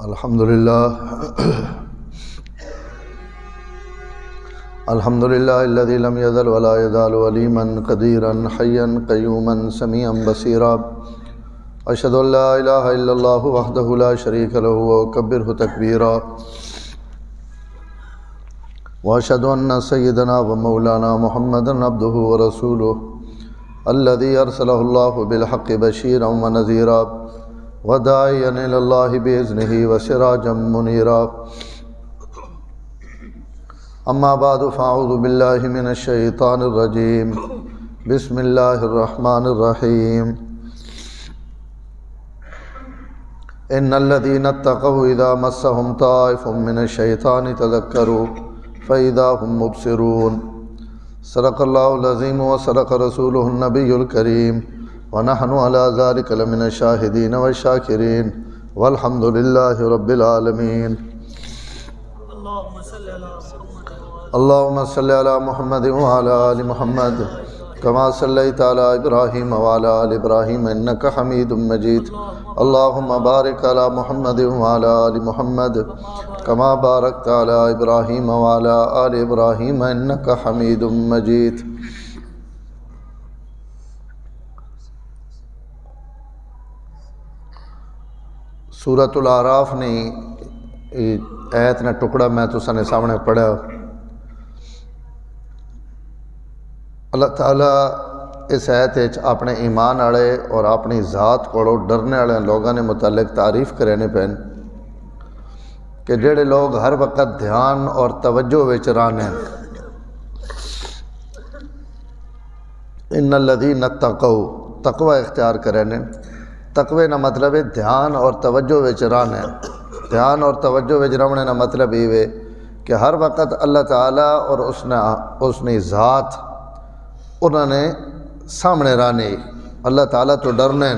الحمدللہ الذی لم یزل ولا یزال علیما قدیرا حیا قیوما سمیعا بصیرا اشہد ان لا الہ الا اللہ وحدہ لا شریک لہ وکبرہ تکبیرا واشہد ان سیدنا ومولانا محمدا عبدہ ورسولہ الذی ارسلہ اللہ بالحق بشیرا ونذیرا وداعیا الی اللہ باذنہ وسراجا منیرا اما بعد فاعوذ باللہ من الشیطان الرجیم بسم اللہ الرحمن الرحیم ان الذین اتقوا اذا مسهم طائف من الشیطان تذکروا فاذا هم مبصرون صدق اللہ العظیم وصدق رسولہ النبی الکریم ونحن على ذلك لمن الشاہدین والشاکرین والحمد للہ رب العالمین اللہم صلی علی محمد وعلی آل محمد کما صلیت علی ابراہیم وعلی آل ابراہیم انکا حمید مجید اللہم بارک علی محمد وعلی آل محمد کما بارکت علی ابراہیم وعلی آل ابراہیم انکا حمید مجید سورۃ الاعراف نے ایت نے ٹکڑا میں تساں نے سامنے پڑھا. اللہ تعالیٰ اس آیت اپنے ایمان والے اور اپنی ذات کو ڈرنے والے لوگوں نے متعلق تعریف کرنے پین کہ جڑے لوگ ہر وقت دھیان اور توجہ وچ رہنے. ان الذین اتقوا تقوی اختیار کرنے. تقوی نہ مطلب ہے دھیان اور توجہ وچ رہنے. دھیان اور توجہ وچ رہنے نہ مطلب یہ ہے کہ ہر وقت اللہ تعالیٰ اور اس نے ذات انہوں نے سامنے رانے. اللہ تعالیٰ تو ڈرنے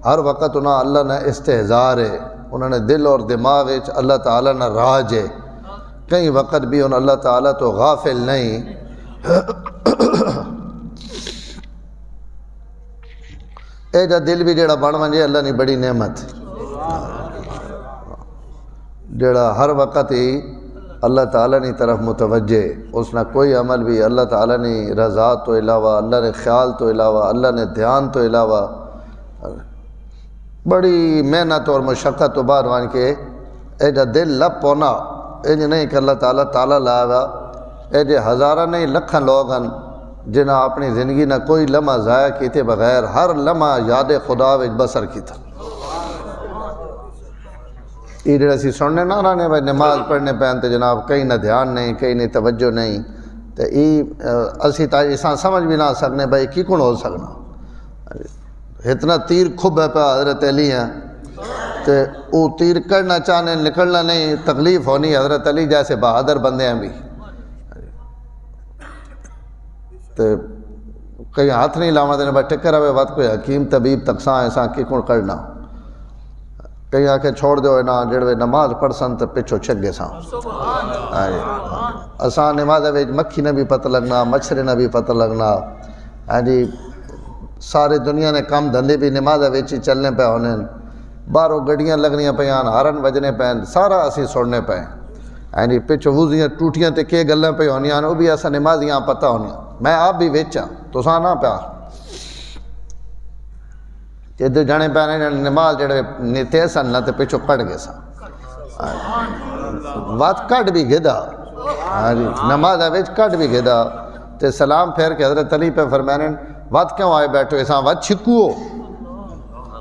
ہر وقت انہوں اللہ نے استحضار ہے. انہوں نے دل اور دماغ اللہ تعالیٰ نے راج ہے. کئی وقت بھی ان اللہ تعالیٰ تو غافل نہیں. اے جا دل بھی جڑا بن ونجے اللہ نے بڑی نعمت جڑا ہر وقت ہی اللہ تعالیٰ نے طرف متوجہ. اس نے کوئی عمل بھی اللہ تعالیٰ نے رضا تو علاوہ اللہ نے خیال تو علاوہ اللہ نے دھیان تو علاوہ بڑی محنت اور مشقت تو بعد وان کے اے جا دل لب پونا انج نہیں کہ اللہ تعالیٰ لایا. اے جے ہزارہ نہیں لکھاں لوگ ہیں جنہیں اپنی زندگی نہ کوئی لمحہ ضائع کیتے بغیر ہر لمحہ یاد خدا وچ بسر کیتا. یہ جڑا سی سننے نہ رہنے بھائی نماز پڑھنے پہن تو جناب کہیں نہ دھیان نہیں کہیں نہیں توجہ نہیں تو یہ اسی تاں سمجھ بھی نہ سکنے بھائی کی کون ہو سکنا. اتنا تیر کھب ہے پہ حضرت علی ہیں تو وہ تیر کرنا چاہنے نکلنا نہیں تکلیف ہونی. حضرت علی جیسے بہادر بندے ہیں بھی تو کہیں ہاتھ نہیں لاؤں دینے بھائی ٹکر ہوئے وقت کوئی حکیم طبیب تقساں ایسا کی کون کرنا. کہیں آ کے چھوڑ دو نا جڑے نماز پڑھ سن تو پچھو چھک گئے ساں. اساں نماز وچ مکھی نہ بھی پتہ لگنا مچھر نہ بھی پتہ لگنا. ہاں جی سارے دنیا نے کام دھندے بھی نماز وچ ہی چلنے پہ ہونے. باہروں گڈیاں لگنیاں پیاں ہارن وجنے پین سارا اسی سننے پے. ہاں جی پچھو وضویاں ٹوٹیاں تے کے گلاں پہ ہونیاں وہ بھی ایسا نمازیاں پتہ ہونیاں. میں آپ بھی ویچاں تو ساں نہ پیا ادھر جانے پہ نماز جڑے نیتے سن نہ تو پچھو کٹ گئے سن وات کٹ بھی گدا. ہاں جی نماز وچ کٹ بھی گدا تے سلام پھیر کے حضرت علی پہ فرمانے وات کیوں آئے بیٹھو ایسا وات چھکو.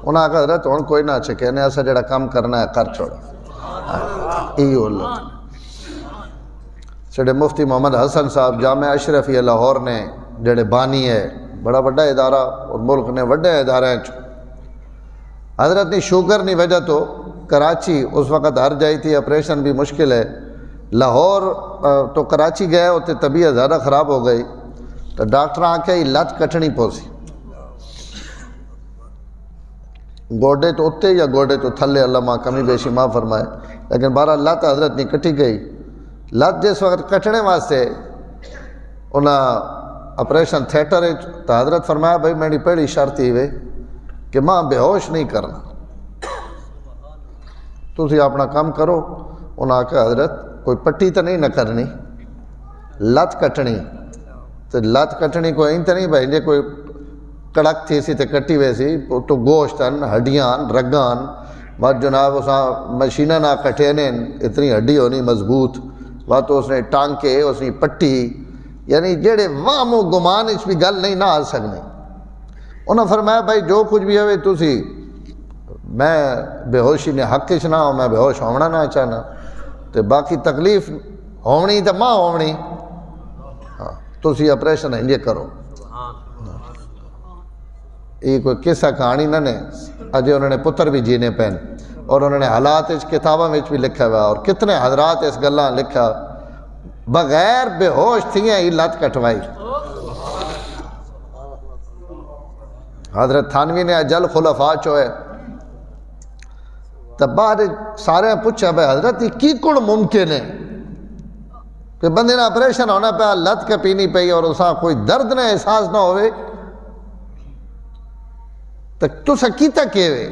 انہاں کہا حضرت ہون کوئی نہ چھکے نے ایسا جڑا کام کرنا ہے کر چھوڑ. ایو اللہ سڑے مفتی محمد حسن صاحب جامع اشرفیہ لاہور نے جڑے بانی ہے بڑا بڑا ادارہ اور ملک نے بڑے ادارے ہیں. حضرت نے شوگر نہیں وجہ تو کراچی اس وقت ہر جائی تھی آپریشن بھی مشکل ہے. لاہور تو کراچی گئے ہوتے طبیعت زیادہ خراب ہو گئی تو ڈاکٹر آنکھیں لت کٹنی پوسی گوڑے تو اتے یا گوڑے تو تھلے اللہ ماں کمی بیشی ماں فرمائے. لیکن بارہ لت حضرت نہیں کٹی گئی. لت جس وقت کٹنے واسطے انہاں آپریشن تھیٹر تو حضرت فرمایا بھائی میری پہلی شرط ہی وے کہ ماں بے ہوش نہیں کرنا. تسی اپنا کام کرو. انہاں آکھا حضرت کوئی پٹی تو نہیں نہ کرنی, لت کٹنی, تو لت کٹنی کوئی این تو نہیں بھائی جے کوئی کڑک تھی سی تے کٹی ویسی تو گوشتن ہڈیاں رگان بات جناب اساں مشینہ نہ کٹے نے اتنی ہڈی ہونی مضبوط بات اس نے ٹانکے اس نے پٹی یعنی جڑے وام و گمان اس بھی گل نہیں نہ آ سکنے. انہاں فرمایا بھائی جو کچھ بھی ہوئے تسی میں بے ہوشی نے حق چ نہ ہو, میں بے ہوش ہونا نہ چاہنا تے باقی تکلیف ہونی تو ماں ہونی. ہاں تسی آپریشن انجے کرو. یہ کوئی قصہ کہانی نہ نے اجے انہوں نے پتر بھی جینے پین اور انہوں نے حالات اس کتابوں میں بھی لکھا ہوا اور کتنے حضرات اس گلاں لکھا بغیر بے ہوش تھیاں ہی لت کٹوائی. حضرت تھانوی نے اجل خلفاء چوئے تب بعد سارے پوچھا بھائی حضرت یہ کی کڑ ممکن ہے کہ بندے نے آپریشن ہونا پیا لت کپینی پئی اور اساں کوئی درد نہ احساس نہ ہوئے تو سکیتا کیوے.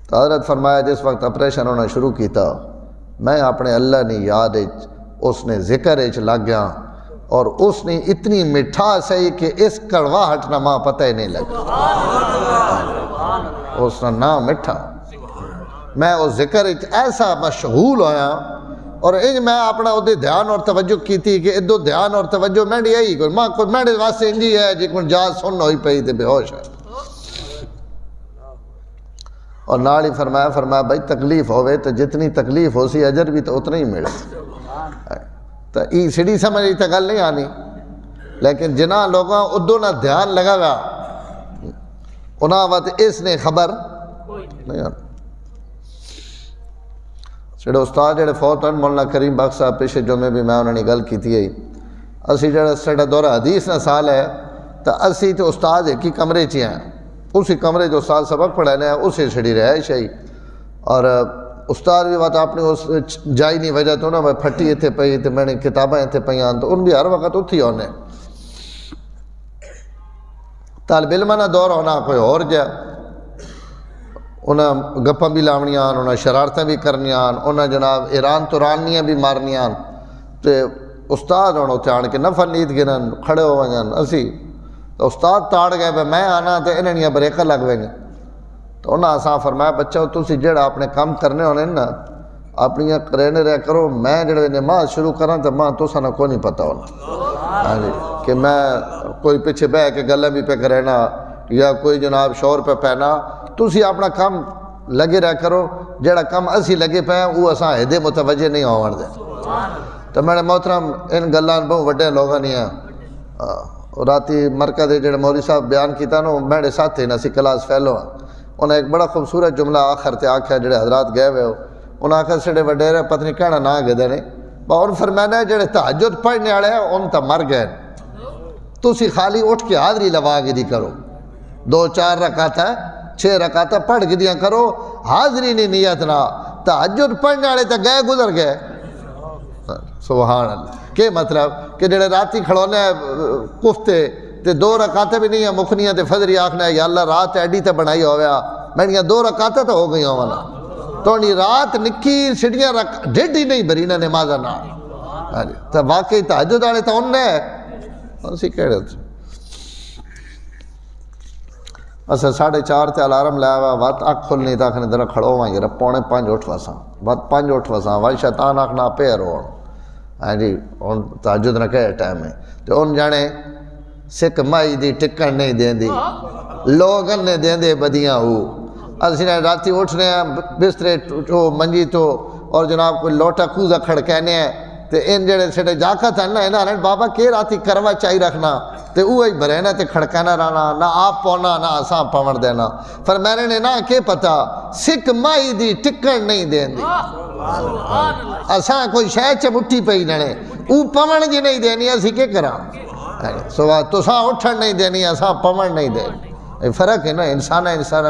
تو حضرت فرمایا جس وقت آپریشن ہونا شروع کیتا میں اپنے اللہ نے یاد اس نے ذکر لگ گیا اور اس نے اتنی مٹھاس ہے کہ اس کڑواہٹ نہ ماں پتہ ہی نہیں لگا. اس نے نام مٹھا میں اس ذکر ایسا مشغول ہویا اور انج میں اپنا ادھے دھیان اور توجہ کی تھی کہ ادھو دھیان اور توجہ میں نہیں آئی کوئی ماں کوئی میرے واسطے انجی ہے جی کوئی جاز سن ہوئی پئی تے بے ہوش ہے. اور نال ہی فرمایا بھائی تکلیف ہوئے تو جتنی تکلیف ہو سی اجر بھی تو اتنا ہی ملے. تو ای سڑی سمجھ ای تو گل نہیں آنی لیکن جنہاں لوگاں ادھو نہ دھیان لگا گا انہاں وقت اس نے خبر نہیں آنی. جڑے استاد جڑے فوت ہیں مولانا کریم بخش صاحب پیچھے جمعے بھی میں انہوں نے گل کی تھی اسی جڑا ساڈا دورہ حدیث نہ سال ہے تو اسی تو استاد ایک ہی کمرے چ ہیں اسی کمرے جو استاد سبق پڑھانے ہیں اسی چھڑی رہائش ہے اور استاد بھی بات اپنی اس جائی نہیں وجہ تو نا پھٹی اتنے پئی تو میں نے کتابیں اتنے پہ تو ان بھی ہر وقت اتھی ہونے. طالب علم نہ دور ہونا کوئی اور جا انہیں گپاں بھی لاونیاں انہیں شرارتیں بھی کرنیاں انہیں جناب ایران ترانیاں بھی مارنیاں تے استاد ہونا اتنے آن کے نفع نیت گنن کھڑے ہو وجن اسی تو استاد تاڑ گئے بے میں آنا تو انہیں بریکہ لگ ویں گے. تو انہیں آسان فرمایا بچہ تسی جڑا اپنے کام کرنے ہونے نا اپنی کرینے رہ کرو میں جڑے نماز شروع کرا تو ماں تو سانہ کو نہیں پتہ ہونا کہ میں کوئی پیچھے بہ کے گلیں بھی پہ کرینا یا کوئی جناب شور پہ پہنا تسی اپنا کام لگے رہ کرو جڑا کام اسی لگے پہ ہیں وہ اساں ہدے متوجہ نہیں ہوان دے. تو میں نے محترم ان گلان بہت وڈے لوگاں نہیں ہیں راتی مرکز دے جڑے مولوی صاحب بیان کیتا نا میرے ساتھ تھے نسی کلاس فیلو ہیں انہیں ایک بڑا خوبصورت جملہ آخر تے آکھا جڑے حضرات گئے ہوئے ہو انہیں آکھا سڑے وڈے رہے پتہ نہیں کہنا نہ گئے دے ان فرمانا ہے جڑے تہجد پڑھنے والے ہیں ان تا مر گئے تسی خالی اٹھ کے حاضری لوا کے دی کرو 2-4 رکعت ہے 6 رکعت پڑھ کے دیا کرو حاضری نہیں نیت نہ تہجد پڑھنے والے تو گئے گزر گئے. سبحان اللہ کہ مطلب کہ جڑے راتی کھڑونے کفتے تے 2 رکعتیں بھی نہیں ہیں مکھنیاں تے فجری آکھنا ہے یا اللہ رات ایڈی تے بنائی ہویا میں 2 رکعتیں تو ہو گئی ہوں والا تو نہیں رات نکی سڑیاں ڈیڈ ہی نہیں بھری نہ نمازہ نہ تو واقعی تہجد والے تو ان نے اسی کہہ رہے تھے. اسا 4:30 تے الارم لایا ہوا وقت اکھ کھلنی تا آکھنے ذرا کھڑو وہاں یار 4:45 اٹھ وساں وقت 5 اٹھ وساں وہاں شیطان آکھنا پہ روڑ ہاں جی ہن تہجد نہ کہے ٹائم ہے تو ان جانے سکھ مائی دی ٹکن نہیں دین دی لوگن نے دین دے بدیاں ہو اسی نے راتی اٹھنے ہیں بسترے تو منجی تو اور جناب کوئی لوٹا کوزا کھڑکینے ہیں تے ان جڑے سڑے جاکا تھا نا انہاں بابا کے راتی کروا چاہی رکھنا تے اوہی بھرینا تے کھڑکانا رہنا نہ آپ پونا نہ اساں پون دینا فرمانے نے نہ کہ پتا سکھ مائی دی ٹکن نہیں دین دی اساں کوئی شے چمٹی پئی ننے او پون جی نہیں دینی اسی کے کراں سوا تساں اٹھن نہیں دینی اساں پون نہیں دینی فرق ہے نا انسان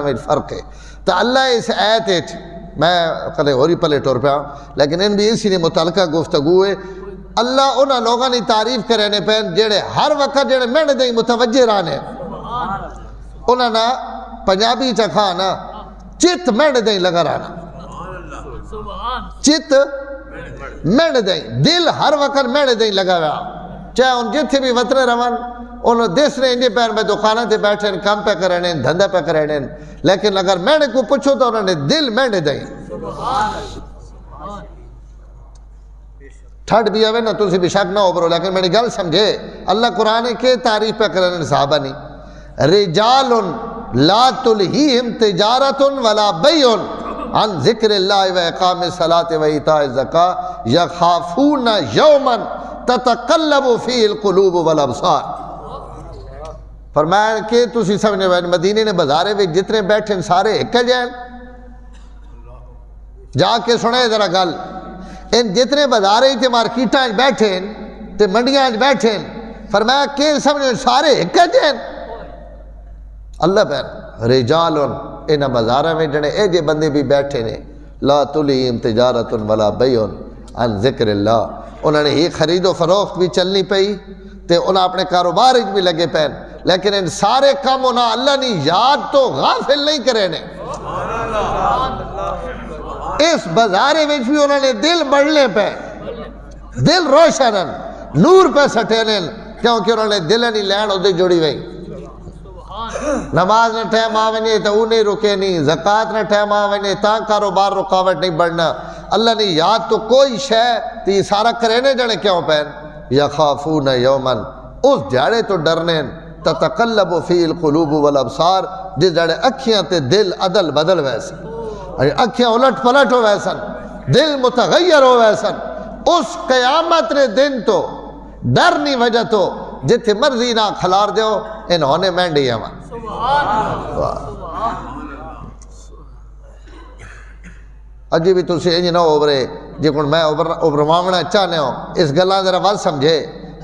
میں فرق ہے. تو اللہ اس آیت میں کدے ہوری پلے ٹور پیا لیکن ان بھی اسی نے متعلقہ گفتگو ہے اللہ انہاں لوگاں نے تعریف کرنے پین جڑے ہر وقت جڑے میں دے متوجہ رہنے انہاں نا پنجابی چکھانا چت مینڈ دیں لگا رہنا، چت مینڈ دیں، دل ہر وقت مینڈ دیں لگا رہا، چاہے ان جتھے بھی وطنے روان انہوں دیس نے انجے پیر میں دکانہ تے بیٹھے ہیں، کام پہ کرنے ہیں، دھندہ پہ کرنے ہیں، لیکن اگر مینڈ کو پوچھو تو انہوں نے دل مینڈ دیں۔ ٹھٹ بھی آوے نا تسی بھی شک نہ ہو برو، لیکن میری گل سمجھے اللہ قرآن کے تعریف پہ کرنے صحابہ نہیں، رجال لا تلہیہم تجارت ولا بیع عن ذکر اللہ و اقام الصلاۃ و ایتاء الزکاۃ یخافون یوما تتقلب فیہ القلوب والابصار۔ فرمایا کہ تسی سمجھنے والے مدینے نے بازارے میں جتنے بیٹھے ہیں سارے ایک جائیں، جا کے سنے ذرا گل، ان جتنے بازارے ہی تے مارکیٹاں بیٹھے ہیں تے منڈیاں بیٹھے ہیں، فرمایا کہ سمجھنے سارے ایک جائیں۔ اللہ پہر رجال انہاں بازاراں میں جنے اے جے بندے بھی بیٹھے نے، لا تلہیہم تجارت ولا بیع عن ذکر اللہ، انہوں نے یہ خرید و فروخت بھی چلنی پئی تے انہاں اپنے کاروبار بھی لگے پہن، لیکن ان سارے کام انہاں اللہ نے یاد تو غافل نہیں کرے نے۔ اس بازارے میں بھی انہوں نے دل بڑھنے پہ، دل روشنن نور پہ سٹھے، کیونکہ انہوں نے دل نہیں لین ادھے جڑی ہوئی۔ نماز نہ ٹائم آونے تو انہیں رکے نہیں، زکاة نہ ٹائم آونے تا کاروبار رکاوٹ نہیں بڑھنا، اللہ نے یاد تو کوئی شے تو یہ سارا کرینے جانے کیوں پہن۔ یخافون یومن، اس جاڑے تو ڈرنے، تتقلب فی القلوب والابصار، جس جاڑے اکھیاں تے دل عدل بدل ویسے، اکھیاں الٹ پلٹ ہو ویسن، دل متغیر ہو ویسن، اس قیامت نے دن تو ڈر نہیں وجہ تو جتھے مرضی نہ کھلار دیو انہوں نے مینڈی ہے وہاں۔ اجی بھی تُسی انجی نہ اوبرے جکن میں اوبرمامنا چاہنے ہوں، اس گلان ذرا بات سمجھے،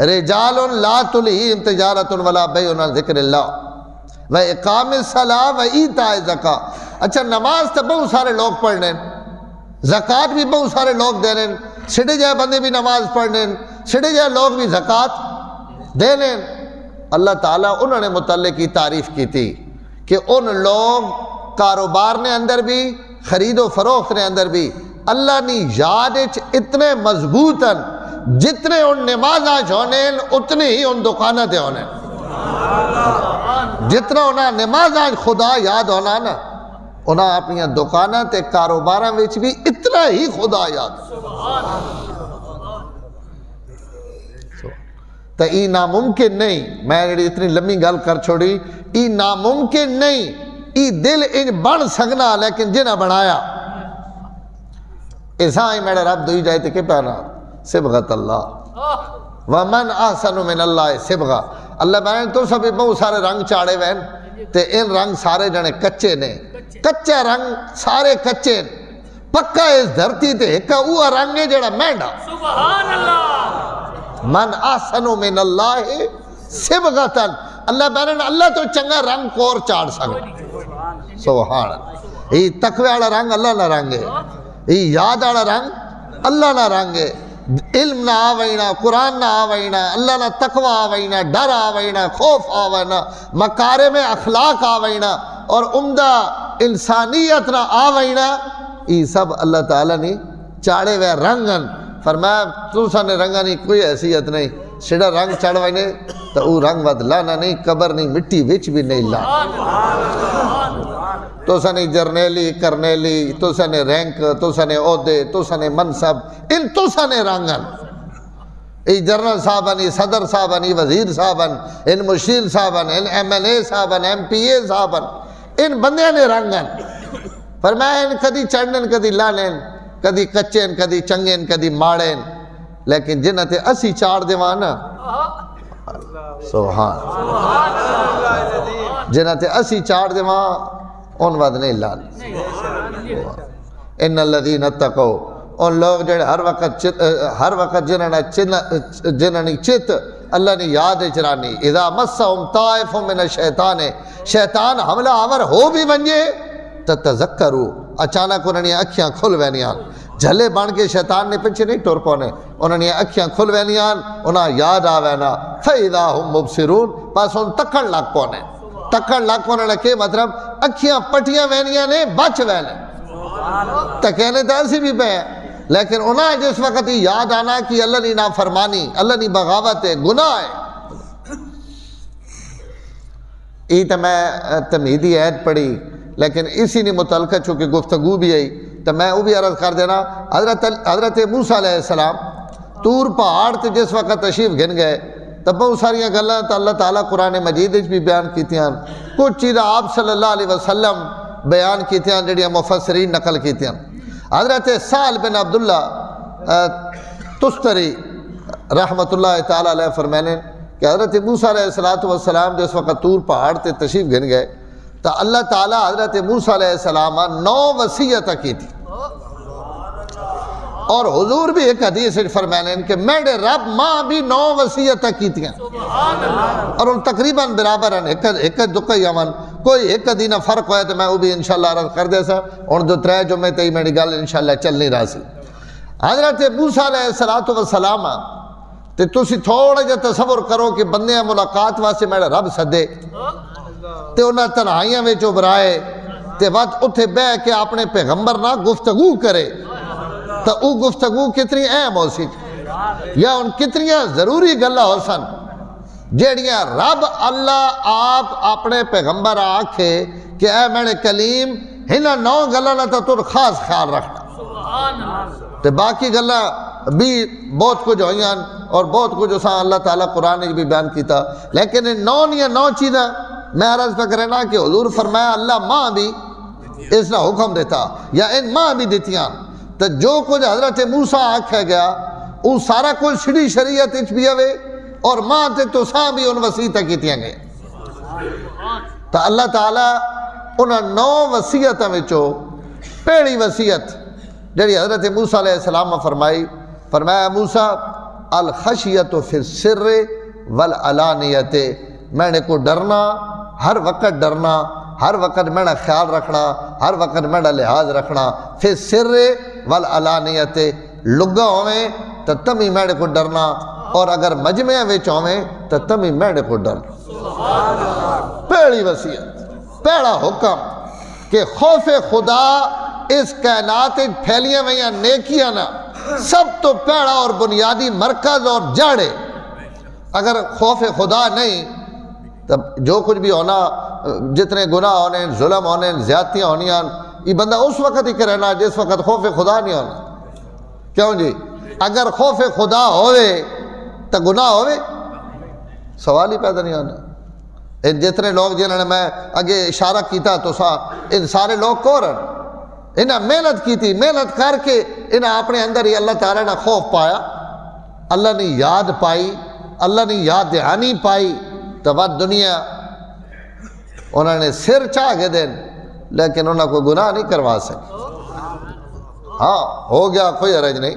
رجال لا تلہیہم تجارت ولا بیع عن ذکر اللہ و اقام الصلاۃ و ایتاء الزکاۃ۔ اچھا نماز تو بہت سارے لوگ پڑھنے، زکاة بھی بہت سارے لوگ دینے، سڑے جائے بندے بھی نماز پڑھنے، سڑے جائے لوگ بھی زکاة دینے۔ اللہ تعالیٰ انہوں نے متعلق کی تعریف کی تھی کہ ان لوگ کاروبار نے اندر بھی، خرید و فروخت نے اندر بھی اللہ نے یاد اتنے مضبوطاً، جتنے ان نمازاں ہونے اتنے ہی ان دکانہ تے ہونے، جتنا انہاں نمازاں خدا یاد ہونا نا، انہاں اپنی دکانہ تے کاروباراں وچ بھی اتنا ہی خدا یاد۔ تو یہ ناممکن نہیں، میں نے اتنی لمبی گل کر چھوڑی، یہ ناممکن نہیں، یہ دل ان بن سکنا، لیکن جنہ بنایا ایسا ہی میرا رب دوئی جائے تھے کہ پہنا صبغت اللہ ومن احسن من اللہ صبغہ۔ اللہ بہن تو سبھی بہت سارے رنگ چاڑے وین تے ان رنگ سارے جنے کچے نے، کچا رنگ سارے کچے، پکا اس دھرتی تے ایک اوہ رنگ ہے جڑا مینڈا۔ سبحان اللہ، من احسن من اللہ صبغتاً، اللہ بہن اللہ تو چنگا رنگ کور چاڑ سکتا۔ سبحان اللہ، یہ تقوی والا رنگ اللہ نہ رنگ ہے، یہ یاد والا رنگ اللہ نہ رنگ ہے، علم نہ آوائنا، قرآن نہ آوائنا، اللہ نہ تقوی آوائنا، ڈر آوائنا، خوف آوائنا، مکارم اخلاق آوائنا اور عمدہ انسانیت نہ آوائنا، یہ سب اللہ تعالیٰ نے چاڑے ہوئے رنگن۔ فرمایا تو سانے رنگا نہیں کوئی حیثیت نہیں، سیڑھا رنگ چڑھوائنے تو وہ رنگ ود لانا نہیں، قبر نہیں، مٹی وچ بھی نہیں لانا۔ تو سنے جرنیلی کرنیلی، تو سنے رینک، تو سنے عہدے، تو سنے منصب، ان تو سنے رنگن، ای جنرل صاحبن، ای صدر صاحبن، ای وزیر صاحبن، ان مشیر صاحبن، ان ایم ایل اے صاحبن، ایم پی اے صاحبن، ان بندیاں نے رنگن۔ فرمایا ان کدی چڑھن کدی لانن، کدی کچین کدی چنگین کدی ماڑین، لیکن جنہ تے اسی چاڑ دیوانا سبحان جنہ تے اسی چاڑ دیوانا ان ود نہیں لال۔ ان الذین اتقوا، ان لوگ جڑے ہر وقت جنہاں نے چت اللہ نے یاد چرانی، اذا مسہم طائف من الشیطان، شیطان حملہ آور ہو بھی بنجے تتذکروا، اچانک انہوں نے اکھیاں کھل وینیاں، جھلے بن کے شیطان نے پیچھے نہیں ٹور پونے، انہوں نے اکھیاں کھل وینیاں، انہاں یاد آوینا، فَإِذَا هُمْ مُبْصِرُونَ، پاس ان تکن لگ پونے، تکڑ لگ انہوں نے کہ مطلب اکھیاں پٹیاں وینیاں نے بچ وینے تکینے تو ایسی بھی پہ لیکن انہاں جس وقت ہی یاد آنا کہ اللہ نے نافرمانی اللہ نے بغاوت ہے گناہ ہے. یہ تو میں تمہیدی عید پڑھی لیکن اسی نے متعلقہ چونکہ گفتگو بھی آئی تو میں وہ بھی عرض کر دینا. حضرت موسیٰ علیہ السلام طور پہاڑ تے جس وقت تشریف گن گئے تو بہت ساریاں گلاں تو اللہ تعالیٰ قرآن مجید بھی بیان کیتیاں, کچھ چیزاں آپ صلی اللہ علیہ وسلم بیان کیتیاں جڑیاں مفسرین نقل کیتیاں. حضرت سہل بن عبداللہ تستری رحمۃ اللہ تعالیٰ علیہ فرمانے کہ حضرت موسیٰ علیہ السلام جس وقت طور پہاڑ تے تشریف گن گئے تو اللہ تعالیٰ حضرت موسیٰ علیہ السلام 9 وصیتیں کی تھی. اور حضور بھی ایک حدیث فرمانے کہ میرے رب ماں بھی 9 وصیتیں کی تھیں اور ان تقریباً برابر ہیں, ایک دکھا ہی امن کوئی ایک دینہ فرق ہوئے تو میں وہ بھی انشاءاللہ عرض کر دے سا. ان 2-3 جمعے تے ہی میری گل انشاءاللہ چل نہیں رہا سی. حضرت موسیٰ علیہ السلام تے تسی تھوڑا جا تصور کرو کہ بندے ملاقات واسطے میرا رب سدے تے انہاں تنہائیاں میں چوبرائے تے وقت اتھے بے کے اپنے پیغمبر نہ گفتگو کرے تو او گفتگو کتنی اہم ہو سی یا ان کتنی ضروری گلہ ہو سن جیڑیاں رب اللہ آپ اپنے پیغمبر آکھے کہ اے میرے کلیم ہنہ 9 گلہ نہ تو خاص خیال رکھنا تے باقی گلہ بھی بہت کچھ ہوئیاں اور بہت کچھ اساں اللہ تعالیٰ قرآن نے بھی بیان کیتا لیکن 9 چیزیں میں عرض پہ کرنا کہ حضور فرمایا اللہ ماں بھی اس نے حکم دیتا یا ان ماں بھی دیتیاں تو جو کچھ حضرت موسیٰ آکھا گیا وہ سارا کچھ شری شریعت اچ بھی ہوئے اور ماں تے تو ساں بھی ان وسیعتیں کیتیاں گئے. تو اللہ تعالیٰ انہاں 9 وصیتیں وچوں پہلی وصیت جڑی حضرت موسیٰ علیہ السلام فرمایا موسیٰ الخشیت فی السر والعلانیت, میں نے کو ڈرنا ہر وقت ڈرنا ہر وقت میرا خیال رکھنا ہر وقت میرا لحاظ رکھنا فی السر والعلانیت لگا ہوئیں تو تمی میرے کو ڈرنا اور اگر مجمع وچ ہوئیں تو تمی میرے کو ڈرنا. پہلی وصیت پہلا حکم کہ خوف خدا اس کائنات پھیلیاں ہوئیاں نیکیاں نا سب تو پہلا اور بنیادی مرکز اور جاڑے. اگر خوف خدا نہیں تب جو کچھ بھی ہونا جتنے گناہ ہونے ظلم ہونے زیادتیاں ہونیاں یہ بندہ اس وقت ہی کرنا جس وقت خوف خدا نہیں ہونا. کیوں جی اگر خوف خدا ہوئے تو گناہ ہوئے سوال ہی پیدا نہیں ہونا. ان جتنے لوگ جنہوں نے میں اگے اشارہ کیتا تو ان سارے لوگ کورن انہاں محنت کی تھی محنت کر کے انہاں اپنے اندر ہی اللہ تعالیٰ نے خوف پایا اللہ نے یاد پائی اللہ نے یاد دہانی پائی تو بعد دنیا انہوں نے سر چاہ کے دین لیکن انہوں کو گناہ نہیں کروا سکے. ہاں ہو گیا کوئی حرج نہیں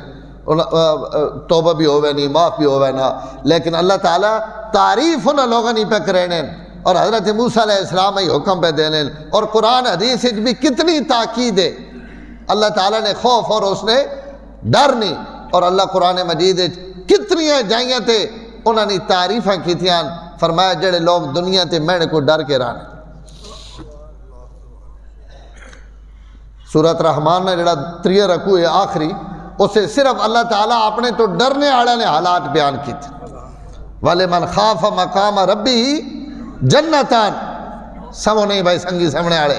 توبہ بھی ہوئے نہیں معاف بھی ہوئے نا لیکن اللہ تعالیٰ تعریف انہوں لوگوں نہیں پہ کرنے اور حضرت موسیٰ علیہ السلام ہی حکم پہ دینے اور قرآن حدیث بھی کتنی تاکید ہے. اللہ تعالیٰ نے خوف اور اس نے ڈر نہیں اور اللہ قرآن مجید کتنی جائیاں تھے انہوں نے تعریفیں کی تھیاں فرمایا جڑے لوگ دنیا تے میرے کو ڈر کے رانے. سورۃ رحمان نے جڑا 3 رکوع ہے آخری اسے صرف اللہ تعالیٰ اپنے تو ڈرنے والے نے حالات بیان کی تھے. وَلِمَنْ خَافَ مَقَامَ رَبِّهِ جَنَّتان سمو نہیں بھائی سنگی سمنے آڑے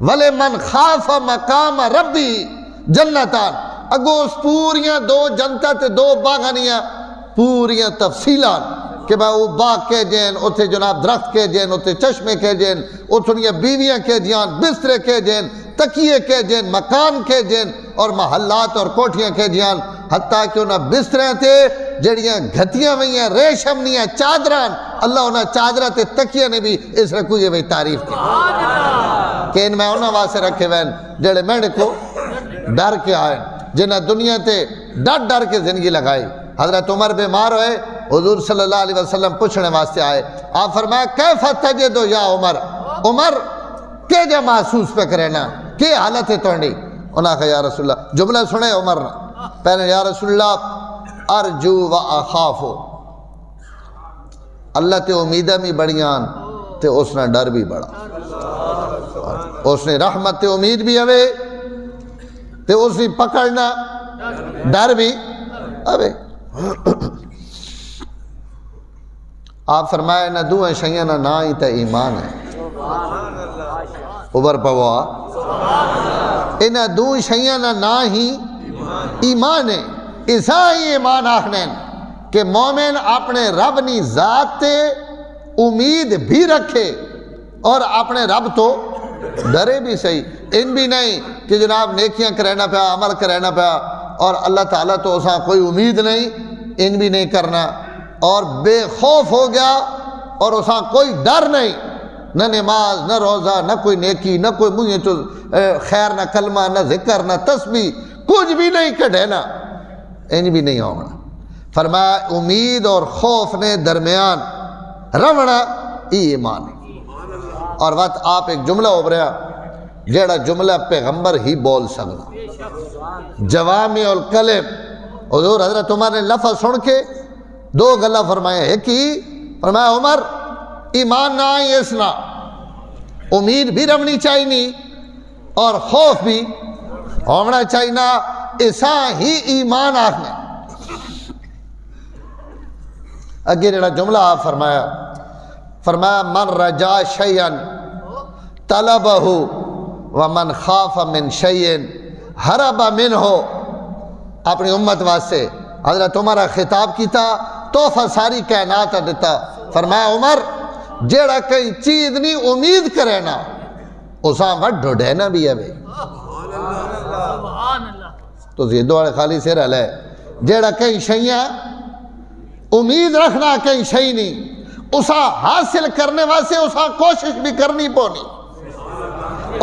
وَلِمَنْ خَافَ مَقَامَ رَبِّهِ جَنَّتان اگو اس پوریاں 2 جنتا تے 2 باغانیاں پوریاں تفصیلان کہ بھائی وہ باغ کے جین اتھے جناب درخت کے جین اتھے چشمے کے جین اتھنیاں بیویاں کے جان بسترے کے جین تکیے کے جین مکان کے جین اور محلات اور کوٹھیاں کے جان حتیٰ کہ انہاں بستریں تھے جڑیاں گھتیاں ہوئیاں ریشمنیاں چادران اللہ انہاں چادرہ تے تکیے نے بھی اس رکوعے میں تعریف کی کہ ان میں انہاں واسے رکھے وین جڑے میرے کو ڈر کے آئے جنہاں دنیا تے ڈر کے زندگی لگائی. حضرت عمر بیمار ہوئے حضور صلی اللہ علیہ وسلم پوچھنے واسطے آئے آپ فرمایا کیف تجدو یا عمر عمر کہ جا محسوس پہ کرنا کہ حالت ہے توڑی انہاں کہا یا رسول اللہ جملہ سنے عمر پہلے یا رسول اللہ ارجو و اخافو اللہ تے امیدہ میں بڑیاں تے اس نے ڈر بھی بڑا، اس نے رحمت تے امید بھی ہوے تے اس نے پکڑنا ڈر بھی ہوے۔ آپ فرمائے نہ دوئیں شیئں نہ ہی تے ایمان ہے، اوبر پوا انہ دوئیں شیئں نہ ہی ایمان ہے۔ اسا ہی ایمان آخنے کہ مومن اپنے رب نی ذات تے امید بھی رکھے اور اپنے رب تو ڈرے بھی صحیح، ان بھی نہیں کہ جناب نیکیاں کرینا پیا، عمل کرینا پیا اور اللہ تعالیٰ تو اساں کوئی امید نہیں، ان بھی نہیں کرنا اور بے خوف ہو گیا اور اساں کوئی ڈر نہیں، نہ نماز نہ روزہ نہ کوئی نیکی نہ کوئی منہ چو خیر نہ کلمہ نہ ذکر نہ تسبیح کچھ بھی نہیں کڈھینا، ان بھی نہیں ہونا۔ فرمایا امید اور خوف نے درمیان رونا ای ایمان ہے۔ اور وقت آپ ایک جملہ ابھریا جیڑا جملہ پیغمبر ہی بول سکنا، جوامع الکلم۔ حضور حضرت عمر نے لفظ سن کے دو گلہ فرمایا، ایک ہی فرمایا عمر ایمان نہ آئی اسنا، امید بھی رونی چاہیے اور خوف بھی ہونا چاہیے، ایسا ہی ایمان آخنا۔ اگے جڑا جملہ آپ فرمایا من رجا شیئن طلبہ ومن خاف من شیئن ہرب منہ، اپنی امت واسطے حضرت عمر خطاب کیتا، تحفہ ساری کائنات دیتا۔ فرمایا عمر جیڑا کئی چیز نہیں امید کرے نا اساں وڈ ڈھوڑینا بھی ہے بھئی، تو زیدو والے خالی سے رہ لے، جیڑا کئی شیئں امید رکھنا کئی شئی نہیں، اسا حاصل کرنے واسے اسا کوشش بھی کرنی پونی،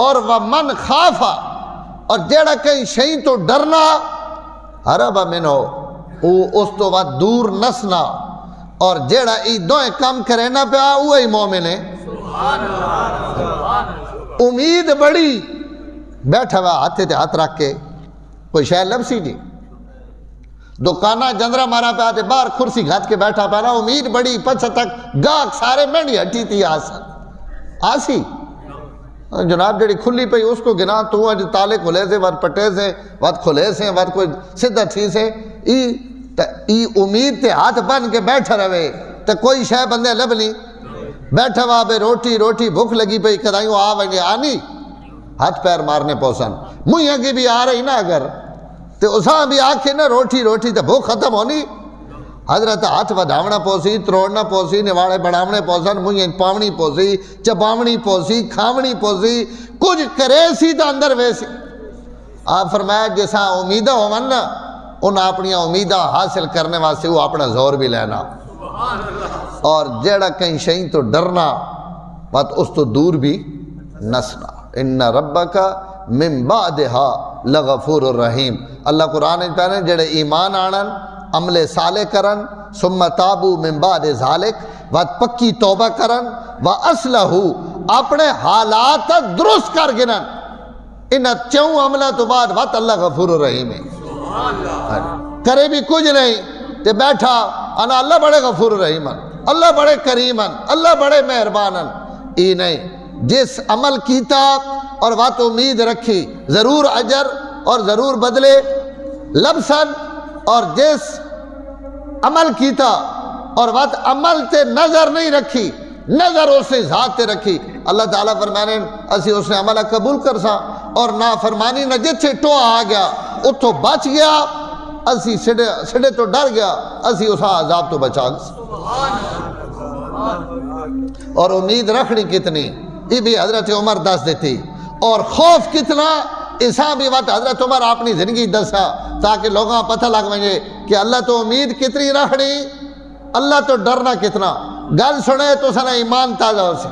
اور ومن خافا، اور جیڑا کئی شئی تو ڈرنا حربا منو، اس تو بعد دور نسنا، اور جیڑا ای دوئے کام کرے نہ پیا وہی مومن ہے۔ امید بڑی بیٹھا ہوا ہاتھے تے ہاتھ رکھ کے کوئی شاید لبسی جی دکانہ جندرہ مارا پہ آتے باہر کرسی گھات کے بیٹھا پہ رہا، امید بڑی پچھا تک گاہک سارے مینڈی ہٹی تھی آسی جناب جڑی کھلی پئی اس کو گنا تو اج تالے کھلے سے وقت پٹے سے وقت کھلے سے وقت کوئی سدھا تھی سے ای امید تے ہاتھ بن کے بیٹھا رہے تے کوئی شے بندے لب نہیں بیٹھا ہوا بے روٹی بھوک لگی پئی کدائیوں آ وگے آنی ہاتھ پیر مارنے پوسن مجھے کی بھی آ رہی نا اگر تے اساں بھی آکھے نا روٹی تے بھوک ختم ہونی، حضرت ہاتھ ودھاونا پوسی تروڑنا پوسی نواڑے بڑھاونے پوسن مجھے پاونی پوسی چباونی پوسی کھاونی پوسی کچھ کرے سی تا اندر ویسی۔ آپ فرمایا جیسا امیدہ ہو من نا ان اپنی امیدہ حاصل کرنے واسطے وہ اپنا زور بھی لینا، اور جیڑا کہیں شہیں تو ڈرنا بات اس تو دور بھی نسنا۔ ان ربک من بعدها لغفور الرحیم، اللہ قرآن پہنے جڑے ایمان آنن عمل صالح کرن ثم تابو من بعد ذالک وات پکی توبہ کرن واصلحو اپنے حالات درست کر گنن ان چون عملہ تو بعد وات اللہ غفور الرحیم ہے۔ کرے بھی کچھ نہیں تے بیٹھا انا اللہ بڑے غفور الرحیم اللہ بڑے کریم اللہ بڑے مہربان ای نہیں، جس عمل کیتا اور بات امید رکھی ضرور اجر اور ضرور بدلے لبسن، اور جس عمل کیتا اور بات عمل تے نظر نہیں رکھی نظر اس نے ذات تے رکھی، اللہ تعالیٰ فرمانے اسی اس نے عملہ قبول کر سا اور نافرمانی نہ جتھے ٹوہ آ گیا اتھو بچ گیا، اسی سڑے تو ڈر گیا اسی اسا عذاب تو بچا گیا۔ اور امید رکھنی کتنی یہ بھی حضرت عمر دس دیتی، اور خوف کتنا اسا بھی وقت حضرت عمر اپنی زندگی دسا تاکہ لوگاں پتہ لگ مجھے کہ اللہ تو امید کتنی رکھنی اللہ تو ڈرنا کتنا۔ گل سنے تو سنا ایمان تازہ ہو سے۔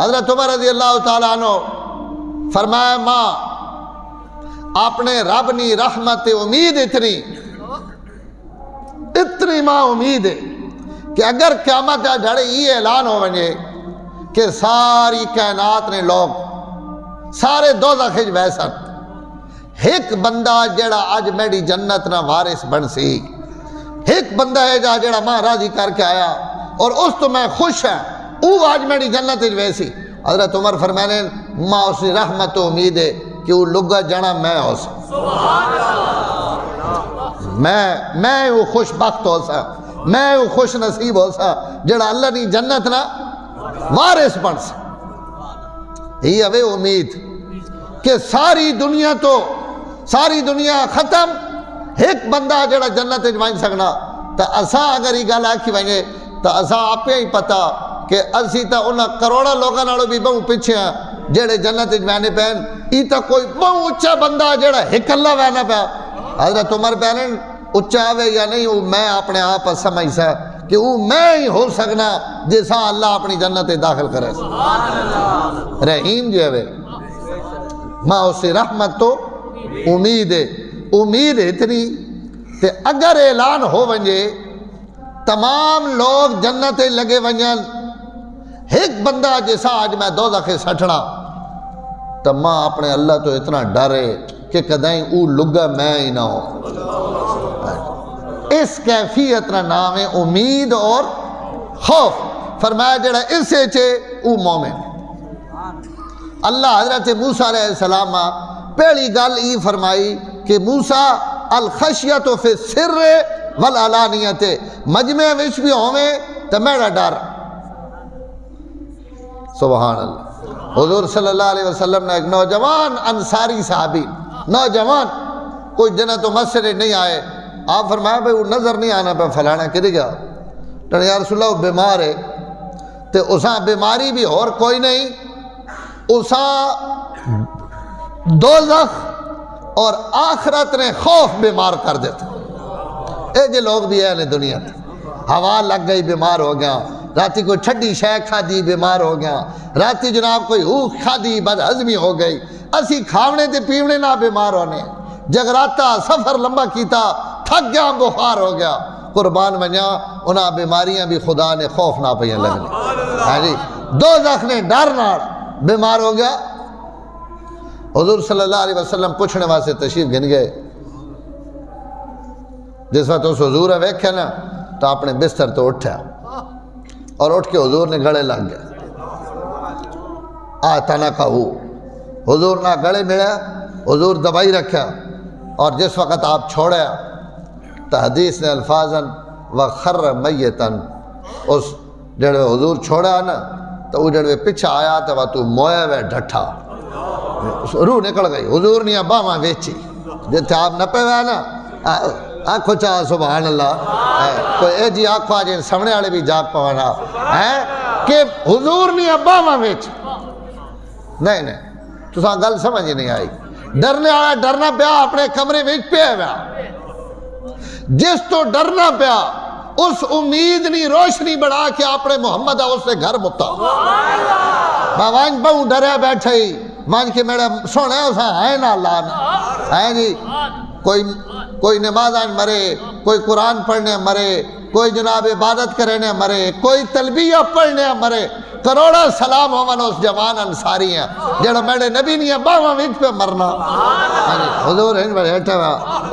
حضرت عمر رضی اللہ تعالیٰ عنہ فرمایا ماں اپنے رب نی رحمت امید اتنی ماں امید ہے کہ اگر قیامت جڑے یہ اعلان ہو ونجے کہ ساری کائنات نے لوگ سارے دوزخ وچ ویسن، ایک بندہ جڑا اج میری جنت نہ وارث بن سی، ایک بندہ ہے جڑا ماں راضی کر کے آیا اور اس تو میں خوش ہوں او آج میری جنت ویسی. حضرت عمر فرمانے ماں اسی رحمت و امید ہے کہ وہ لگا جانا میں ہو سا, میں وہ خوش بخت ہو سا, میں وہ خوش نصیب ہو سا جڑا اللہ نے جنت نا وارث بن سا. یہ ہے امید کہ ساری دنیا ختم, ایک بندہ جڑا جنت وائن سکنا. تو اساں اگر یہ گل آکھی وائیں تو اساں آپ ہی پتا کہ اسی تا انہاں کروڑا لوگاں نالوں بھی بہت پیچھے ہیں جڑے جنت وینے پین. ای تا کوئی بہت اچھا بندہ جڑا ایک اللہ وینا پیا. حضرت عمر پہنن اچھا آوے یا نہیں, وہ میں اپنے آپ سمجھ سا کہ وہ میں ہی ہو سکنا جیسا اللہ اپنی جنت داخل کرے. رحیم جو ہے ماں اسی رحمت تو امید ہے. امید اتنی کہ اگر اعلان ہو ونجے تمام لوگ جنت لگے ونجن, ایک بندہ جیسا آج میں دوزخ سٹھنا تو ماں اپنے اللہ تو اتنا ڈرے کہ کدائیں او لگا میں ہی نہ ہو. اس کیفیت کا نام ہے امید اور خوف. فرمایا جڑا اس سے چھے او مومن. اللہ حضرت موسیٰ علیہ السلام پہلی گل ای فرمائی کہ موسیٰ الخشیت فی السر والعلانیت, مجمع وچ بھی ہوئے تو میرا ڈر. سبحان اللہ. حضور صلی اللہ علیہ وسلم نے ایک نوجوان انصاری صحابی, نوجوان کوئی جنت و مسجد نہیں آئے, آپ فرمایا بھئی وہ نظر نہیں آنا پہ فلانا کدھے گیا. تو یا رسول اللہ وہ بیمار ہے. تو اساں بیماری بھی اور کوئی نہیں, اساں دوزخ اور آخرت نے خوف بیمار کر دیتا. اے جو لوگ بھی ہیں دنیا میں, ہوا لگ گئی بیمار ہو گیا, راتی کوئی چھڈی شے کھا دی بیمار ہو گیا, راتی جناب کوئی اوخ کھا دی بد ہضمی ہو گئی, اسی کھاونے تے پیونے نہ بیمار ہونے, جگراتا سفر لمبا کیتا تھک گیا بخار ہو گیا, قربان ونجا انہاں بیماریاں بھی خدا نے خوف نہ پہ لگنے. ہاں جی, دوزخ نے ڈر نہ بیمار ہو گیا. حضور صلی اللہ علیہ وسلم پوچھنے واسطے تشریف گن گئے. جس وقت اس حضور ویکھے نا تو اپنے بستر تو اٹھا اور اٹھ کے حضور نے گڑے لگ گیا. آتنا کہو, حضور نہ گڑے ملیا, حضور دبائی رکھا, اور جس وقت آپ چھوڑیا تو حدیث نے الفاظاً وخر میتن, اس جڑے حضور چھوڑا نا تو وہ جڑے پیچھے آیا تو مویا وے ڈھٹھا, روح نکل گئی. حضور نے باواں ویچی جتھے آپ نہ پہ ہوئے نا, آنکھو چاہ سبحان اللہ, کوئی اے جی آنکھو آجے سامنے والے بھی جاگ پوانا کہ حضور نے باواں ویچی. نہیں تو ساں گل سمجھ نہیں آئی. ڈرنے والا ڈرنا پیا اپنے کمرے وچ پیا ہوا, جس تو ڈرنا پیا اس امید نہیں روشنی بڑھا کے اپنے محمد اس سے گھر متا. باوان بہوں ڈریا بیٹھے ہی مان کے میرا سونا ہے اسا ہے نا اللہ نا ہے جی. کوئی نماز آن مرے, کوئی قرآن پڑھنے مرے, کوئی جناب عبادت کرنے مرے, کوئی تلبیہ پڑھنے مرے, کروڑا سلام ہومن اس جوان انصاری ہیں جڑا میرے نبی نہیں ہے باواں وچ پہ مرنا. حضور ہیں بڑے ہٹا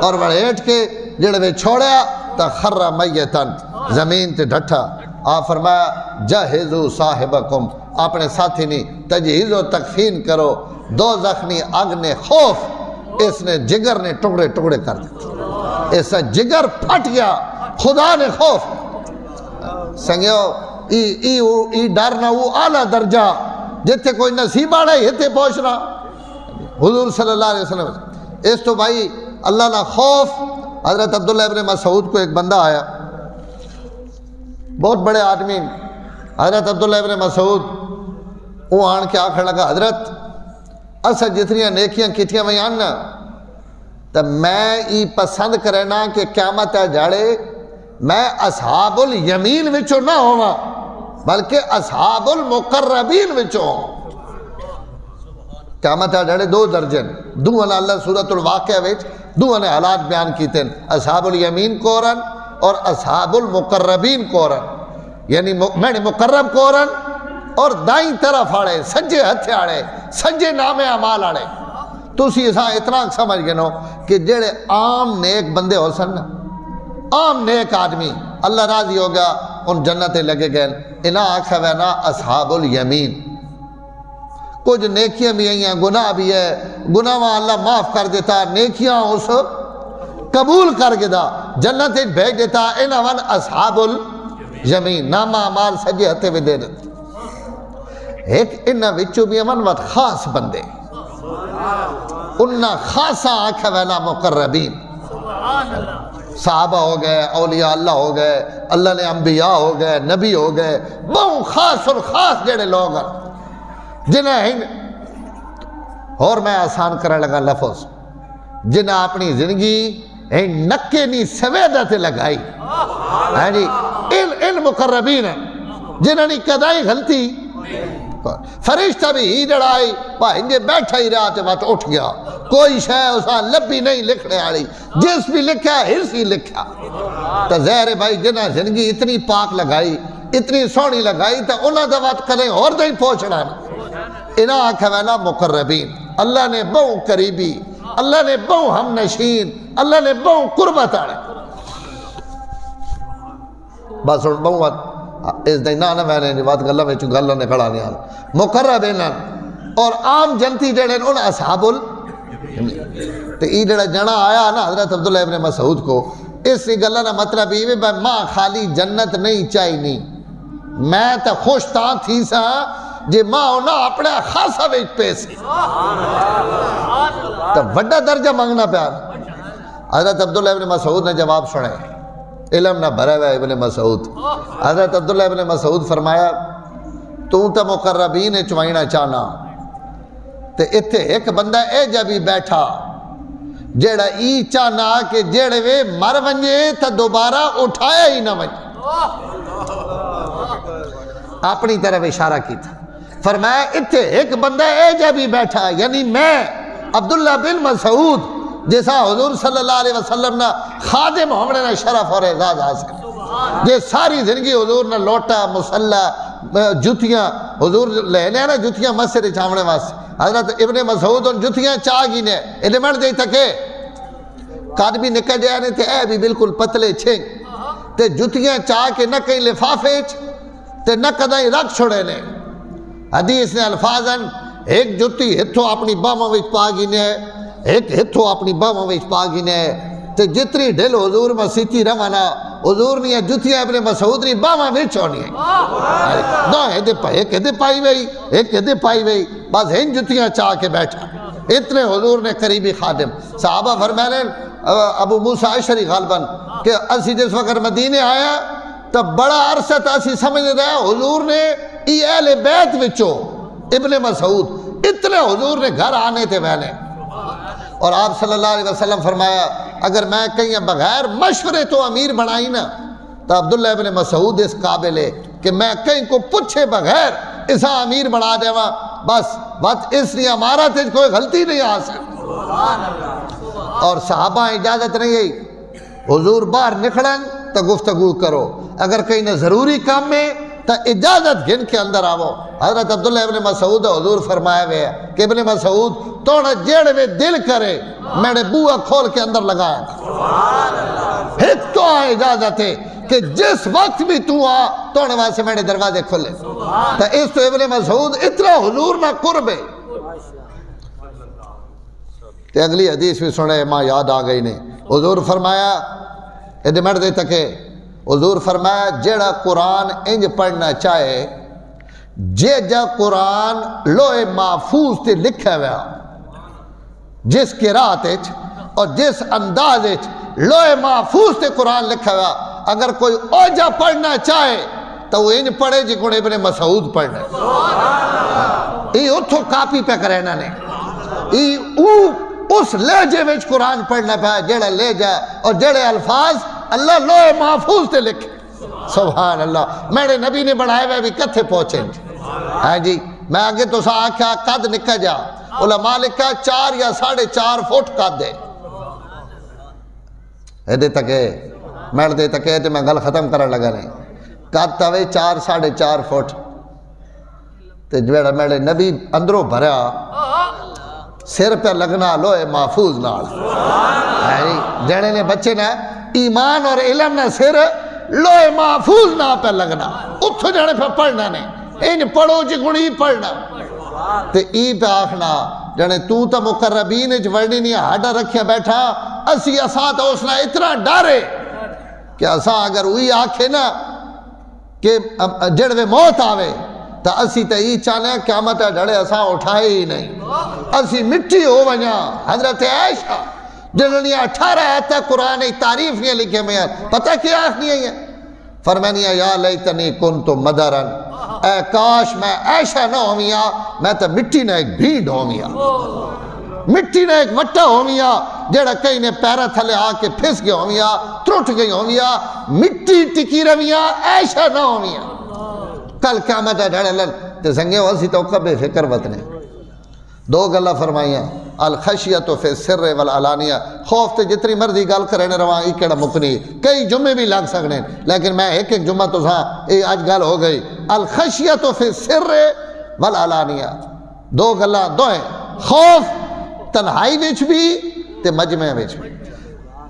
اور بڑے ہٹ کے جڑے میں چھوڑیا تا خر میتن, زمین تے ڈھٹا. آپ فرمایا جہزو صاحبکم, اپنے ساتھی نہیں تجہیز و تکفین کرو, دو زخمی اگ نے خوف اس نے جگر نے ٹکڑے ٹکڑے کر دیتے, ایسا جگر پھٹ گیا, خدا نے خوف. سنگیو ای ڈرنا وہ اعلیٰ درجہ جتے کوئی نصیب آڑا ہے ہتے پہنچنا. حضور صلی اللہ علیہ وسلم اس تو بھائی اللہ نہ خوف. حضرت عبداللہ ابن مسعود کو ایک بندہ آیا, بہت بڑے آدمی, حضرت عبداللہ ابن مسعود وہ آن کے آکھر لگا حضرت اسا جتنیاں نیکیاں کیتیاں میں آنا تو میں ای پسند کرنا کہ قیامت جاڑے میں اصحاب الیمین وچوں نہ ہوا بلکہ اصحاب المقربین وچوں ہوں. قیامت جاڑے دو درجن, دو نے اللہ سورۃ الواقعہ وچ دو نے حالات بیان کیتے ہیں, اصحاب الیمین کورن اور اصحاب المقربین کورن. یعنی میں نے مقرب کورن اور دائیں طرف آڑے, سجے ہتھے آڑے, سجے نام اعمال آڑے. تو اسی ایسا اتنا سمجھ گئے نو کہ جڑے عام نیک بندے ہو سن, عام نیک آدمی اللہ راضی ہو گیا, ان جنتے لگے گئے انہاں آکھا ہے نا اصحاب الیمین کچھ نیکیاں بھی ہیں گناہ بھی ہے گناہ اللہ معاف کر دیتا نیکیاں اس قبول کر کے دا جنت بھیج دیتا انہاں ون اصحاب الیمین نامہ اعمال سجے ہتے بھی دے دیتا ایک انہاں وچوں بھی امن وقت خاص بندے انہاں خاصا آکھا ہے نا مقربین صحابہ ہو گئے اولیاء اللہ ہو گئے اللہ نے انبیاء ہو گئے نبی ہو گئے بہت خاص اور خاص جڑے لوگ ہیں جنہیں اور میں آسان کرنے لگا لفظ جنہیں اپنی زندگی نکے نہیں سویدہ تے لگائی جی ان مقربین ہیں جنہیں نہیں کدائی غلطی فرشتہ بھی ہی جڑائی انجھے بیٹھا ہی رہا تے بات اٹھ گیا کوئی شے اسا لبی نہیں لکھنے آڑی جس بھی لکھا ہرس ہی لکھا تو زہر بھائی جنہ زندگی اتنی پاک لگائی اتنی سونی لگائی تو انہاں دا بات کریں اور دیں پہنچنا انہاں آنکھا وینا مقربین اللہ نے بہو قریبی اللہ نے بہو ہم نشین اللہ نے بہو قربت آڑے بس ان بہو اس دن نہ میں نے بات گلہ میں چون گلہ نے کھڑا نہیں آنا مقربین اور عام جنتی جڑے ان اصحاب تو یہ جڑا جنا آیا نا حضرت عبداللہ ابن مسعود کو اس گلہ نا مطلب یہ میں ماں خالی جنت نہیں چاہی نہیں میں تا خوش تاں تھی سا جے ماں ہونا اپنے خاصا ویچ پیسے تو وڈا درجہ مانگنا پیار حضرت عبداللہ ابن مسعود نے جواب سنے علم نہ بھرے ہوئے ابن مسعود حضرت عبداللہ ابن مسعود فرمایا تو تا مقربین چوائنا چاہنا تے اتھے ایک بندہ اے جبی بیٹھا جیڑا ای چاہنا کہ جیڑے وے مر ونجے تا دوبارہ اٹھایا ہی نہ ونجے اپنی طرف اشارہ کی تھا فرمایا اتھے ایک بندہ اے جبی بیٹھا یعنی میں عبداللہ بن مسعود جیسا حضور صلی اللہ علیہ وسلم نے خادم ہونے نے شرف اور اعزاز حاصل جے ساری زندگی حضور نے لوٹا مسلح جتیاں حضور لینے نا جتیاں مسجد چاہنے واسے حضرت ابن مسعود ان جتیاں چاہ گی نے انہیں مر جائی تکے کاد بھی نکل جائے تھے اے بھی بالکل پتلے چھنگ تے جتیاں چاہ کے نہ کہیں لفافے تے نہ کدائیں رکھ چھوڑے نے حدیث نے الفاظاً ایک جتی ہتھو اپنی باموں وچ پاگی نے ایک ہتھو اپنی باموں وچ پاگی نے تے جتری ڈھل حضور مسیتی روانا حضور نے جتیاں ابن مسعود نے باموں وچ ہونی ہے دو ایک ہدے پائی وئی ایک ہدے پائی وئی بس ہن جتیاں چاہ کے بیٹھا اتنے حضور نے قریبی خادم صحابہ فرمانے ابو موسیٰ اشعری غالباً کہ اسی جس وقت مدینے آیا تب بڑا عرصہ تا اسی سمجھ رہا حضور نے ای اہل بیت وچو ابن مسعود اتنے حضور نے گھر آنے تھے میں اور آپ صلی اللہ علیہ وسلم فرمایا اگر میں کہیں بغیر مشورے تو امیر بنائی نا تو عبداللہ ابن مسعود اس قابل ہے کہ میں کہیں کو پوچھے بغیر اسا امیر بنا دے بس اس لیے ہمارا تھے کوئی غلطی نہیں آ سکتی اور صحابہ اجازت نہیں گئی حضور باہر نکھڑن تو گفتگو کرو اگر کہیں نہ ضروری کام میں تو اجازت گھن کے اندر آو حضرت عبداللہ ابن مسعود حضور فرمائے ہوئے کہ ابن مسعود توڑا جیڑ میں دل کرے میں نے بوہ کھول کے اندر لگایا ایک تو آئے اجازت ہے کہ جس وقت بھی تو آ توڑے وہاں سے میں نے دروازے کھولے تو اس تو ابن مسعود اتنا حضور نہ قرب ہے کہ اگلی حدیث بھی سنے ماں یاد آ گئی نہیں حضور فرمایا ادھے مرد تکے حضور فرمایا جیڑا قرآن انج پڑھنا چاہے جے جا قرآن لوح محفوظ تے لکھا ہوا جس قرات اور جس انداز لوح محفوظ تے قرآن لکھا ہوا اگر کوئی اوجا پڑھنا چاہے تو وہ انج پڑھے جی کو ابن مسعود پڑھنے یہ اتھو کاپی پہ کرینا نے اس لہجے میں قرآن پڑھنا پہ جیڑا لہجہ اور جیڑے الفاظ اللہ لوح محفوظ تے لکھے سبحان اللہ میرے نبی نے بڑھائے ہوئے بھی کتھے پہنچیں ہاں جی میں آگے تو سا آکھا قد نکا جا علماء لکھا 4 یا 4.5 فٹ قد ہے ایدے تکے میڑ دے تکے تے میں گل ختم کرنے لگا نہیں قد تاوے 4.5 فٹ تے جوڑا میرے نبی اندروں بھریا سر پہ لگنا لوئے محفوظ نال جڑے نے بچے نا ایمان اور علم نہ سر لوہے محفوظ نہ پہ لگنا اتھو جانے پہ پڑھنا نے ان پڑھو جی گنی پڑھنا تے ای پہ آخنا جانے تو تا مقربین اچ ورنی نہیں ہاڈا رکھیا بیٹھا اسی اساں تا اسنا اتنا ڈارے کہ اساں اگر وہی آکھے نا کہ جڑوے موت آوے تا اسی تا ای چانے قیامت ڈھڑے اساں اٹھائے ہی نہیں اسی مٹی ہو ونیا حضرت عائشہ جنہوں 18 آتا قرآن تعریف نہیں لکھے میں پتہ کیا آخنی ہے فرمانی ہے یا لیتنی کنت مدرن اے کاش میں عائشہ نہ ہومیا میں تا مٹی نہ ایک بھیڑ ہومیا مٹی نہ ایک وٹا ہومیا جڑا کئی نے پیرہ تھلے آ کے پھس گئے ہومیا ٹرٹ گئی ہومیا مٹی ٹکی رویا عائشہ نہ ہومیا کل قیامت ڈھڑے لن تے سنگے ہو اسی توقع بے فکر وطنے دو گلہ فرمائیاں الخشیت فی السر والعلانیہ خوف تے جتنی مرضی گل کرنے رواں ای کیڑا مکنی کئی جمعے بھی لگ سکنے لیکن میں ایک جمعہ تو ساں اے آج گل ہو گئی الخشیت فی السر والعلانیہ دو گلہ دو ہیں خوف تنہائی وچ بھی تے مجمع وچ بھی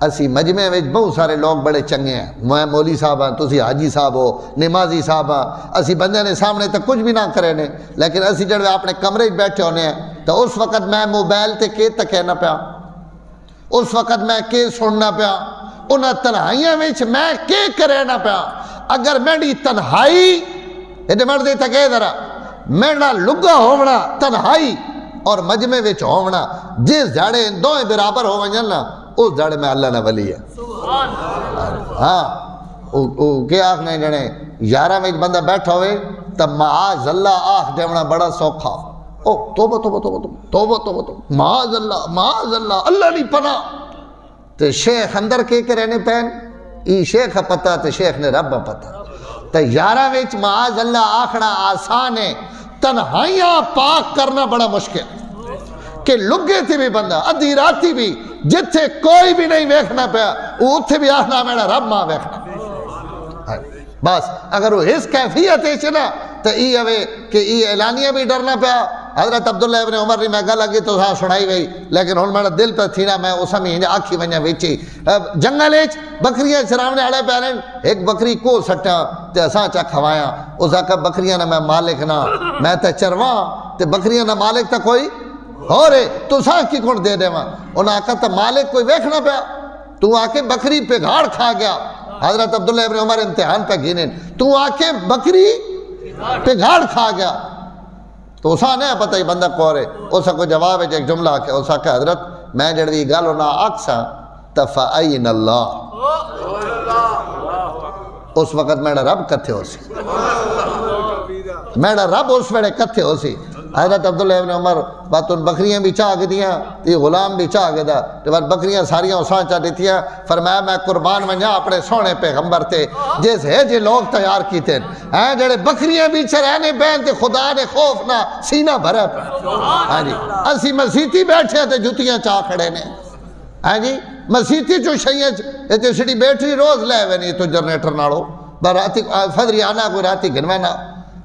اسی مجمع وچ بہت سارے لوگ بڑے چنگے ہیں میں مولی صاحب ہاں تسی حاجی صاحب ہو نمازی صاحب ہاں اسی بندے نے سامنے تک کچھ بھی نہ کرے نے لیکن اسی جڑے اپنے کمرے بیٹھے ہونے ہیں تو اس وقت میں موبائل تے کے تکینا پیا اس وقت میں کے سننا پیا انہاں تنہائیاں وچ میں کے کرینا پیا اگر میری تنہائی ایڈے مردے تکے ذرا میرا لگا ہونا تنہائی اور مجمع وچ ہونا جس جاڑے ان دوئیں برابر ہو ونجن نا اس جاڑے میں اللہ نہ ولی ہے ہاں کیا آخنے جنے یارہ میں بندہ بیٹھا ہوئے تب معاذ اللہ آخ دیونا بڑا سوکھا او توبہ توبہ توبہ توبہ توبہ توبہ معاذ اللہ اللہ نہیں پناہ تے شیخ اندر کے رہنے پہن ای شیخ پتہ تے شیخ نے رب پتہ تے یارہ وچ معاذ اللہ آخنا آسان ہے تنہائیاں پاک کرنا بڑا مشکل کہ لگے تھی بھی بندہ ادھی راتی بھی جتھے کوئی بھی نہیں ویکھنا پیا اتھے بھی آخنا میرا رب ماں ویکھنا بس اگر وہ اس کیفیت ہے چنا تو ای ہوئے کہ ای اعلانیہ بھی ڈرنا پیا حضرت عبداللہ ابن عمر نے میں گل لگی تو ساں سنائی گئی لیکن ہن میرا دل پہ تھی نا میں اس میں آکھی ونجا ویچی جنگل اچ بکریاں چراونے والے پیرن ایک بکری کو سٹا تے اساں چا کھوایا اس آکھا بکریاں نہ میں مالک نہ میں تے چرواں تے بکریاں نہ مالک تا کوئی ہو رہے تو ساں کی کون دے دے ماں انہاں آکھا تا مالک کوئی ویکھنا پیا تو آکے بکری پہ گھاڑ کھا گیا حضرت عبداللہ ابن عمر امتحان پہ گینن تو آکے بکری پہ گھاڑ کھا گیا تو اسا نہیں پتہ ہی بندہ کو رہے اسا کو جواب ہے ایک جملہ آکے اسا کہ حضرت میں جڑوی گل ہونا آکسا تفعین اللہ اس وقت میرا رب کتھے ہو سی میرا رب اس وقت کتھے ہو سی حضرت عبداللہ ابن عمر بات ان بکریاں بھی چاہ گدیاں تی غلام بھی چاہ گدا تو بعد بکریاں ساریاں اساں چاہ دیتیاں فرمایا میں قربان منجا اپنے سونے پیغمبر تے جیس ہے جے لوگ تیار کیتے ہیں جڑے بکریاں بھی چرانے بین تے خدا نے خوف نہ سینہ بھرا پہ ہاں جی اسی مسیحی بیٹھے تے جتیاں چاہ کھڑے نے ہاں جی مسیحی جو شیئے تے سڑی بیٹری روز لے ہوئے نہیں تو جنریٹر ناڑو راتی فضری آنا کوئی راتی گھنوینا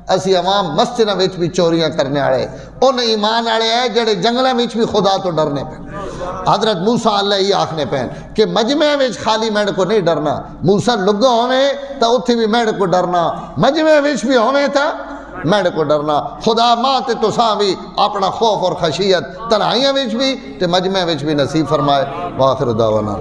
اسی عوام مسجدہ وچ بھی چوریاں کرنے آڑے ان ایمان آڑے ہیں جڑے جنگلہ وچ بھی خدا تو ڈرنے پہ حضرت موسیٰ اللہ ہی آخنے پہ کہ مجمع وچ خالی میڈ کو نہیں ڈرنا موسیٰ لگا ہوئے تا اتھی بھی میڈ کو ڈرنا مجمع وچ بھی ہوئے تا میڈ کو ڈرنا خدا ماں تے تو ساں بھی اپنا خوف اور خشیت تنہائیاں وچ بھی تے مجمع وچ بھی نصیب فرمائے وآخر دعوانا